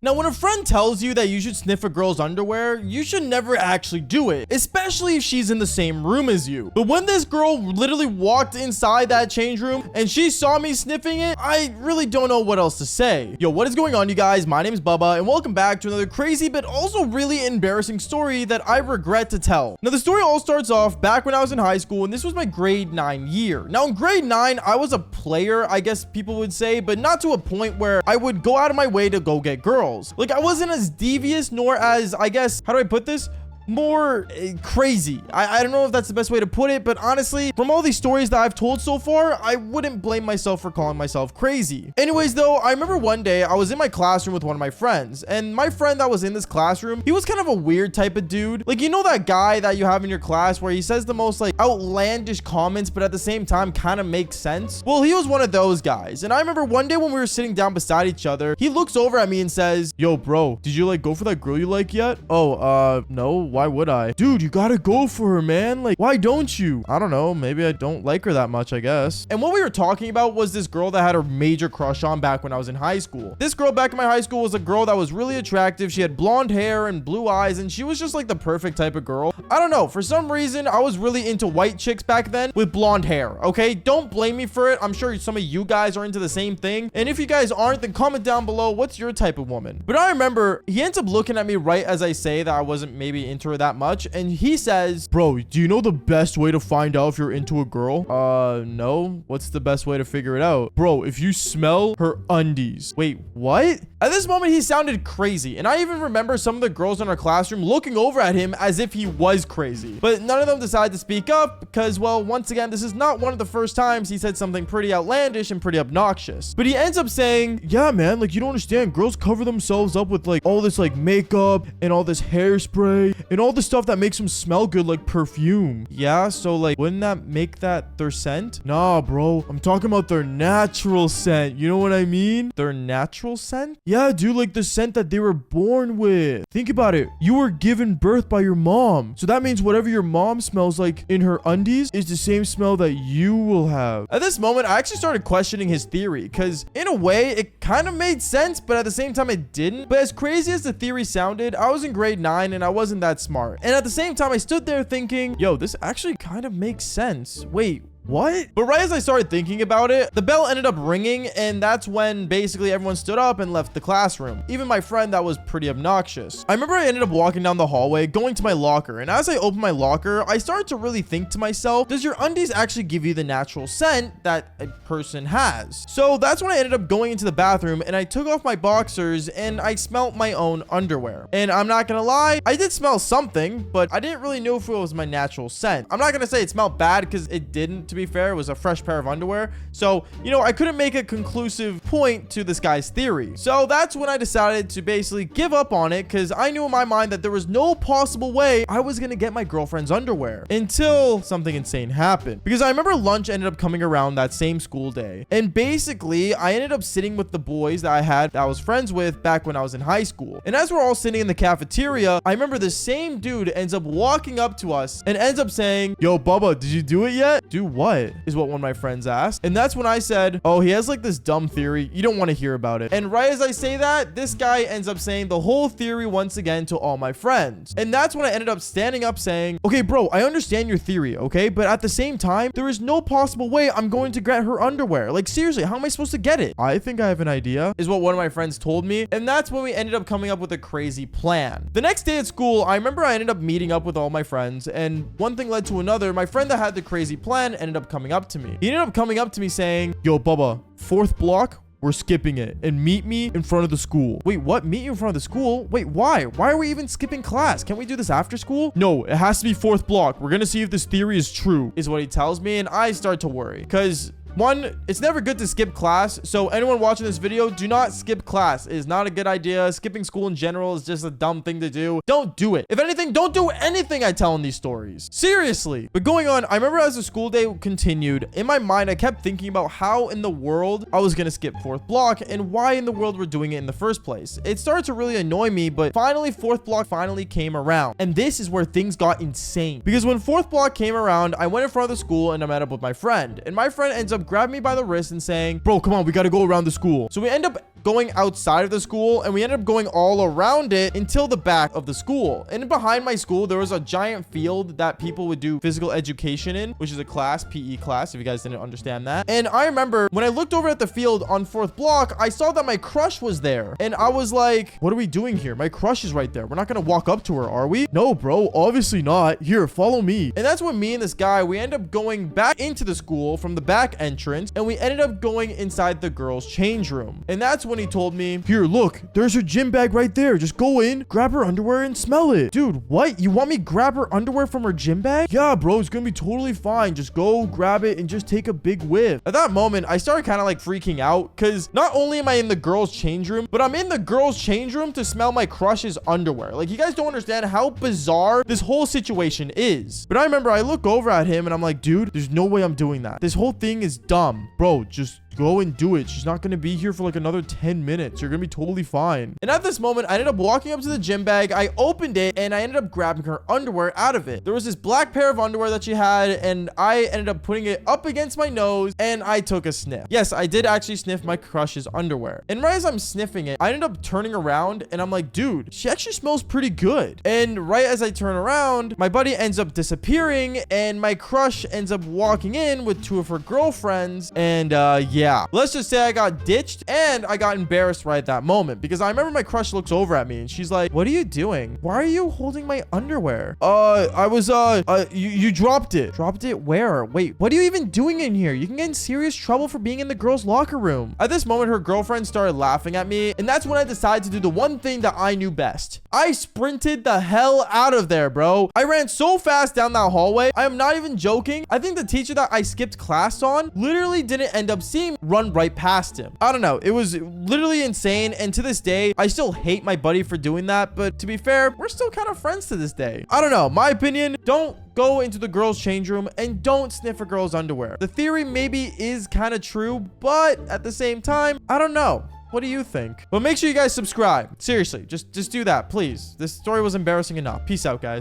Now, when a friend tells you that you should sniff a girl's underwear, you should never actually do it, especially if she's in the same room as you. But when this girl literally walked inside that change room and she saw me sniffing it, I really don't know what else to say. Yo, what is going on, you guys? My name is Bubba, and welcome back to another crazy but also really embarrassing story that I regret to tell. Now, the story all starts off back when I was in high school, and this was my grade 9 year. Now, in grade 9, I was a player, I guess people would say, but not to a point where I would go out of my way to go get girls. Like, I wasn't as devious nor as, I guess, how do I put this? More crazy. I don't know if that's the best way to put it, but honestly, from all these stories that I've told so far, I wouldn't blame myself for calling myself crazy. Anyways, though, I remember one day I was in my classroom with one of my friends, and my friend that was in this classroom, he was kind of a weird type of dude. Like, you know that guy that you have in your class where he says the most like outlandish comments, but at the same time kind of makes sense? Well, he was one of those guys. And I remember one day when we were sitting down beside each other, he looks over at me and says, "Yo, bro, did you like go for that girl you like yet?" "Oh, no. Why would I?" "Dude, you gotta go for her, man. Like, why don't you?" "I don't know. Maybe I don't like her that much, I guess." And what we were talking about was this girl that I had a major crush on back when I was in high school. This girl back in my high school was a girl that was really attractive. She had blonde hair and blue eyes, and she was just like the perfect type of girl. I don't know. For some reason, I was really into white chicks back then with blonde hair, okay? Don't blame me for it. I'm sure some of you guys are into the same thing. And if you guys aren't, then comment down below, what's your type of woman? But I remember he ends up looking at me right as I say that I wasn't maybe into her that much. And he says, "Bro, do you know the best way to find out if you're into a girl?" No. "What's the best way to figure it out?" "Bro, if you smell her undies." Wait, what? At this moment, he sounded crazy. And I even remember some of the girls in our classroom looking over at him as if he was crazy. But none of them decided to speak up because, well, once again, this is not one of the first times he said something pretty outlandish and pretty obnoxious. But he ends up saying, "Yeah, man, like, you don't understand. Girls cover themselves up with like all this like makeup and all this hairspray and all this stuff that makes them smell good, like perfume." "Yeah, so like wouldn't that make that their scent?" "Nah, bro, I'm talking about their natural scent. You know what I mean? Their natural scent?" "Yeah, dude, like the scent that they were born with. Think about it. You were given birth by your mom, so that means whatever your mom smells like in her undies is the same smell that you will have." At this moment, I actually started questioning his theory because in a way it kind of made sense, but at the same time it didn't. But as crazy as the theory sounded, I was in grade 9 and I wasn't that smart. And at the same time, I stood there thinking, yo, this actually kind of makes sense. Wait, what? But right as I started thinking about it, the bell ended up ringing, and that's when basically everyone stood up and left the classroom. Even my friend that was pretty obnoxious. I remember I ended up walking down the hallway, going to my locker, and as I opened my locker, I started to really think to myself, does your undies actually give you the natural scent that a person has? So that's when I ended up going into the bathroom, and I took off my boxers, and I smelled my own underwear. And I'm not gonna lie, I did smell something, but I didn't really know if it was my natural scent. I'm not gonna say it smelled bad because it didn't, to be fair. It was a fresh pair of underwear, so you know I couldn't make a conclusive point to this guy's theory. So that's when I decided to basically give up on it because I knew in my mind that there was no possible way I was gonna get my girlfriend's underwear until something insane happened. Because I remember lunch ended up coming around that same school day, and basically I ended up sitting with the boys that I was friends with back when I was in high school. And as we're all sitting in the cafeteria, I remember the same dude ends up walking up to us and ends up saying, "Yo, Bubba, did you do it yet?" "Do what?" is what one of my friends asked. And that's when I said, "Oh, he has like this dumb theory. You don't want to hear about it." And right as I say that, this guy ends up saying the whole theory once again to all my friends. And that's when I ended up standing up saying, "Okay, bro, I understand your theory, okay? But at the same time, there is no possible way I'm going to get her underwear. Like, seriously, how am I supposed to get it?" "I think I have an idea," is what one of my friends told me. And that's when we ended up coming up with a crazy plan. The next day at school, I remember I ended up meeting up with all my friends, and one thing led to another. My friend that had the crazy plan ended up coming up to me. He ended up coming up to me saying, "Yo, Bubba, 4th block, we're skipping it, and meet me in front of the school." "Wait, what? Meet you in front of the school? Wait, why? Why are we even skipping class? Can't we do this after school?" "No, it has to be 4th block. We're gonna see if this theory is true," is what he tells me. And I start to worry because one, it's never good to skip class. So anyone watching this video, do not skip class. It is not a good idea. Skipping school in general is just a dumb thing to do. Don't do it. If anything, don't do anything I tell in these stories. Seriously. But going on, I remember as the school day continued, in my mind, I kept thinking about how in the world I was going to skip 4th block and why in the world we're doing it in the first place. It started to really annoy me, but finally 4th block finally came around. And this is where things got insane. Because when 4th block came around, I went in front of the school and I met up with my friend. And my friend ends up grabbed me by the wrist and saying, bro, come on, we gotta go around the school. So we end up going outside of the school, and we ended up going all around it until the back of the school. And behind my school, there was a giant field that people would do physical education in, which is a class, PE class, if you guys didn't understand that. And I remember when I looked over at the field on 4th block, I saw that my crush was there. And I was like, what are we doing here? My crush is right there. We're not gonna walk up to her, are we? No, bro, obviously not. Here, follow me. And that's when me and this guy, we end up going back into the school from the back entrance, and we ended up going inside the girls' change room. And that's when he told me, here, look, there's her gym bag right there. Just go in, grab her underwear, and smell it. Dude, what? You want me grab her underwear from her gym bag? Yeah, bro, it's gonna be totally fine. Just go grab it and just take a big whiff. At that moment, I started kind of like freaking out, because not only am I in the girls' change room, but I'm in the girls' change room to smell my crush's underwear. Like, you guys don't understand how bizarre this whole situation is. But I remember I look over at him and I'm like, dude, there's no way I'm doing that. This whole thing is dumb. Bro, just go and do it. She's not going to be here for like another 10 minutes. You're going to be totally fine. And at this moment, I ended up walking up to the gym bag. I opened it and I ended up grabbing her underwear out of it. There was this black pair of underwear that she had, and I ended up putting it up against my nose and I took a sniff. Yes, I did actually sniff my crush's underwear. And right as I'm sniffing it, I ended up turning around and I'm like, dude, she actually smells pretty good. And right as I turn around, my buddy ends up disappearing and my crush ends up walking in with 2 of her girlfriends. And yeah, let's just say I got ditched and I got embarrassed right at that moment, because I remember my crush looks over at me and she's like, what are you doing? Why are you holding my underwear? I was, you dropped it. Dropped it where? Wait, what are you even doing in here? You can get in serious trouble for being in the girls' locker room. At this moment, her girlfriend started laughing at me, and that's when I decided to do the one thing that I knew best. I sprinted the hell out of there, bro. I ran so fast down that hallway. I am not even joking. I think the teacher that I skipped class on literally didn't end up seeing me run right past him. I don't know. It was literally insane. And to this day, I still hate my buddy for doing that. But to be fair, we're still kind of friends to this day. I don't know. My opinion, don't go into the girls' change room and don't sniff a girl's underwear. The theory maybe is kind of true, but at the same time, I don't know. What do you think? But make sure you guys subscribe. Seriously, just do that, please. This story was embarrassing enough. Peace out, guys.